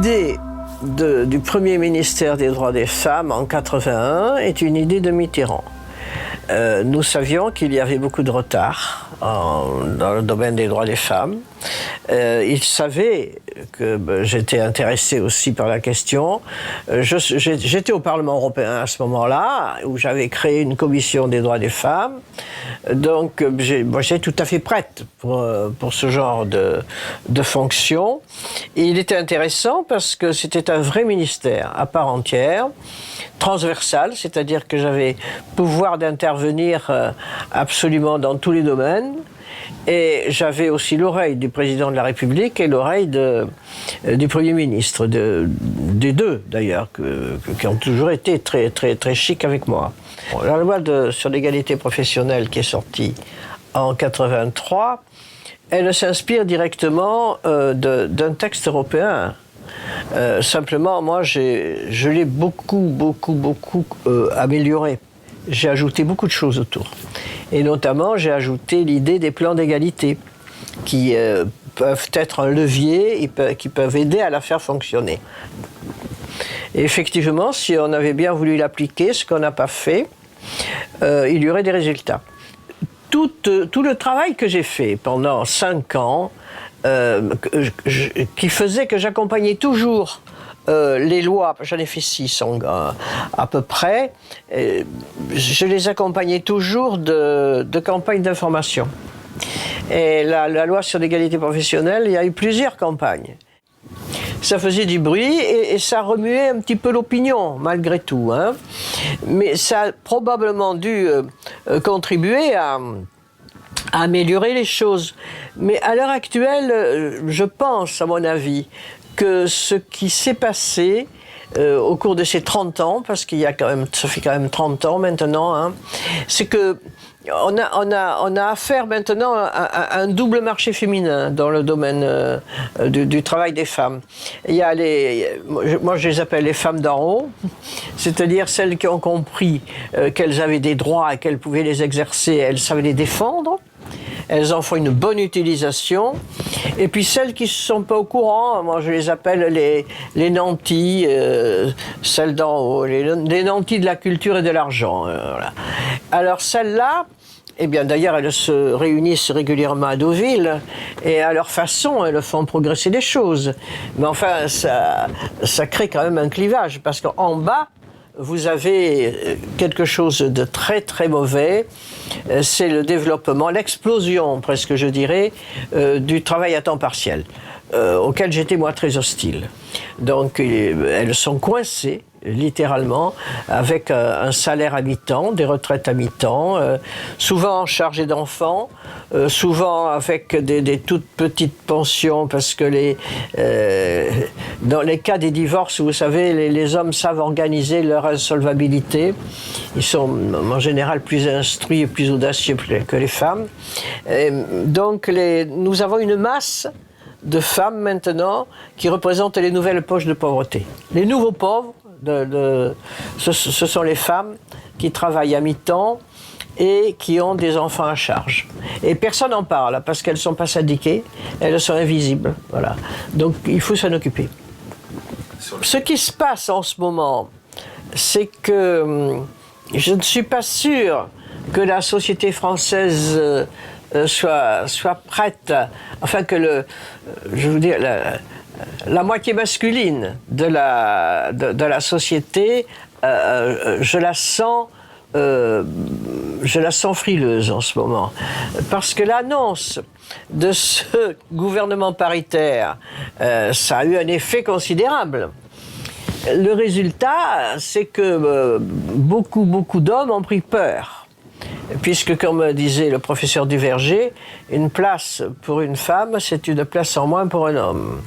L'idée du premier ministère des droits des femmes en 81 est une idée de Mitterrand. Nous savions qu'il y avait beaucoup de retard dans le domaine des droits des femmes. Il savait que j'étais intéressé aussi par la question. J'étais au Parlement européen à ce moment-là, où j'avais créé une commission des droits des femmes. Donc j'étais tout à fait prête pour ce genre de fonction. Et il était intéressant parce que c'était un vrai ministère à part entière, transversal, c'est-à-dire que j'avais pouvoir d'intervenir absolument dans tous les domaines. Et j'avais aussi l'oreille du président de la République et l'oreille du Premier ministre, des deux d'ailleurs, qui ont toujours été très, très, très chics avec moi. Bon, la loi sur l'égalité professionnelle qui est sortie en 83, elle s'inspire directement d'un texte européen. Simplement, moi, je l'ai beaucoup amélioré. J'ai ajouté beaucoup de choses autour. Et notamment, j'ai ajouté l'idée des plans d'égalité qui peuvent être un levier et qui peuvent aider à la faire fonctionner. Et effectivement, si on avait bien voulu l'appliquer, ce qu'on n'a pas fait, il y aurait des résultats. Tout le travail que j'ai fait pendant 5 ans, qui faisait que j'accompagnais toujours les lois, j'en ai fait 6 à peu près, je les accompagnais toujours de campagnes d'information. Et la loi sur l'égalité professionnelle, il y a eu plusieurs campagnes. Ça faisait du bruit et ça remuait un petit peu l'opinion, malgré tout, hein. Mais ça a probablement dû contribuer à améliorer les choses. Mais à l'heure actuelle, je pense, à mon avis, que ce qui s'est passé au cours de ces 30 ans, parce ça fait quand même 30 ans maintenant, hein, c'est que on a affaire maintenant à un double marché féminin dans le domaine du travail des femmes. Il y a moi je les appelle les femmes d'en haut, c'est-à-dire celles qui ont compris qu'elles avaient des droits et qu'elles pouvaient les exercer, elles savaient les défendre. Elles en font une bonne utilisation. Et puis celles qui ne sont pas au courant, moi je les appelle les nantis, celles d'en haut, les nantis de la culture et de l'argent. Voilà. Alors celles-là, eh bien d'ailleurs elles se réunissent régulièrement à Deauville et à leur façon elles font progresser les choses. Mais enfin ça crée quand même un clivage parce qu'en bas, vous avez quelque chose de très très mauvais, c'est le développement, l'explosion presque je dirais, du travail à temps partiel, auquel j'étais moi très hostile. Donc elles sont coincées, littéralement, avec un salaire à mi-temps, des retraites à mi-temps, souvent chargées d'enfants, souvent avec des toutes petites pensions, parce que dans les cas des divorces, vous savez, les hommes savent organiser leur insolvabilité. Ils sont en général plus instruits et plus audacieux que les femmes. Donc nous avons une masse de femmes maintenant qui représentent les nouvelles poches de pauvreté. Les nouveaux pauvres, ce sont les femmes qui travaillent à mi-temps et qui ont des enfants à charge. Et personne n'en parle parce qu'elles ne sont pas syndiquées, elles sont invisibles. Voilà. Donc il faut s'en occuper. Ce qui se passe en ce moment, c'est que je ne suis pas sûr que la société française soit prête, enfin que je veux dire, la moitié masculine de la société, je la sens frileuse en ce moment. Parce que l'annonce de ce gouvernement paritaire, ça a eu un effet considérable. Le résultat, c'est que beaucoup d'hommes ont pris peur. Puisque, comme disait le professeur Duverger, une place pour une femme, c'est une place en moins pour un homme.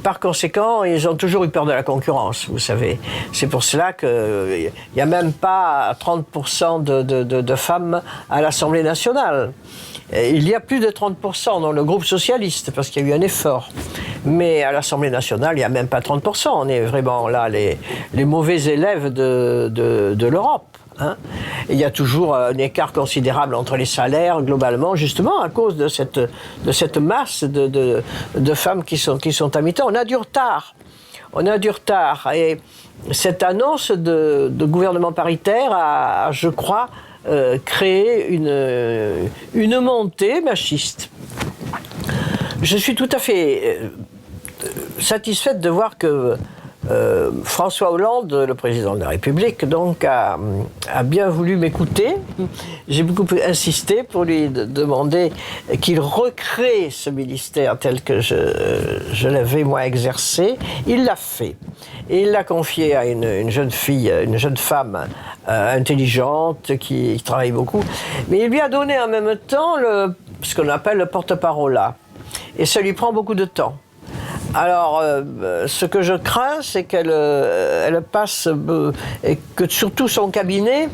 Par conséquent, ils ont toujours eu peur de la concurrence, vous savez. C'est pour cela qu'il n'y a même pas 30% de femmes à l'Assemblée nationale. Il y a plus de 30% dans le groupe socialiste, parce qu'il y a eu un effort. Mais à l'Assemblée nationale, il n'y a même pas 30%. On est vraiment là les mauvais élèves de l'Europe. Hein. Il y a toujours un écart considérable entre les salaires, globalement, justement à cause de cette masse de femmes qui sont à mi-temps. On a du retard. on a du retard. Et cette annonce de gouvernement paritaire a, je crois, créé une montée machiste. Je suis tout à fait satisfaite de voir que François Hollande, le président de la République, donc, a bien voulu m'écouter. J'ai beaucoup insisté pour lui demander qu'il recrée ce ministère tel que je l'avais moi exercé. Il l'a fait. Et il l'a confié à une jeune fille, une jeune femme intelligente qui travaille beaucoup. Mais il lui a donné en même temps ce qu'on appelle le porte-parole. Et ça lui prend beaucoup de temps. Alors, ce que je crains, c'est qu'elle passe, et que surtout son cabinet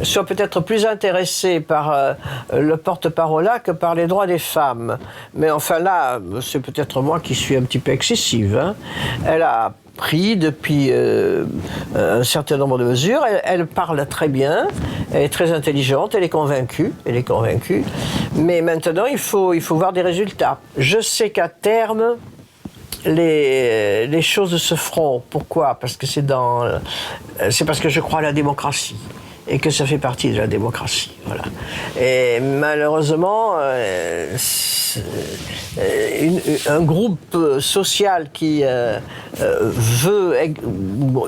soit peut-être plus intéressé par le porte-parole que par les droits des femmes. Mais enfin là, c'est peut-être moi qui suis un petit peu excessive. Hein. Elle a pris depuis un certain nombre de mesures. Elle parle très bien, elle est très intelligente, elle est convaincue. Mais maintenant, il faut voir des résultats. Je sais qu'à terme, les choses se feront. Pourquoi? Parce que c'est parce que je crois à la démocratie et que ça fait partie de la démocratie. Voilà. Et malheureusement, un groupe social qui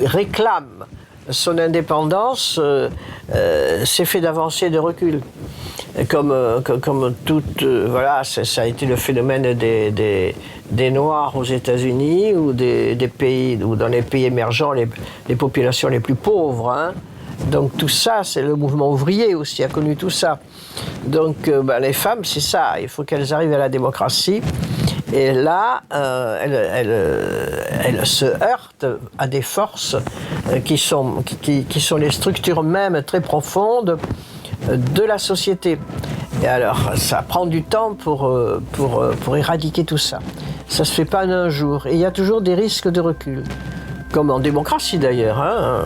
réclame son indépendance s'est fait d'avancer et de recul. Comme toute, voilà, ça a été le phénomène des Noirs aux États-Unis ou des pays, ou dans les pays émergents, les populations les plus pauvres. Hein. Donc tout ça, c'est le mouvement ouvrier aussi, a connu tout ça. Donc les femmes, c'est ça, il faut qu'elles arrivent à la démocratie. Et là, elles se heurtent à des forces qui sont les structures même très profondes de la société. Et alors, ça prend du temps pour éradiquer tout ça. Ça ne se fait pas en un jour. Et il y a toujours des risques de recul. Comme en démocratie d'ailleurs. Hein.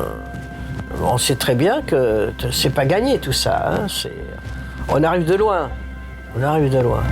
On sait très bien que c'est pas gagné tout ça. Hein. On arrive de loin. On arrive de loin.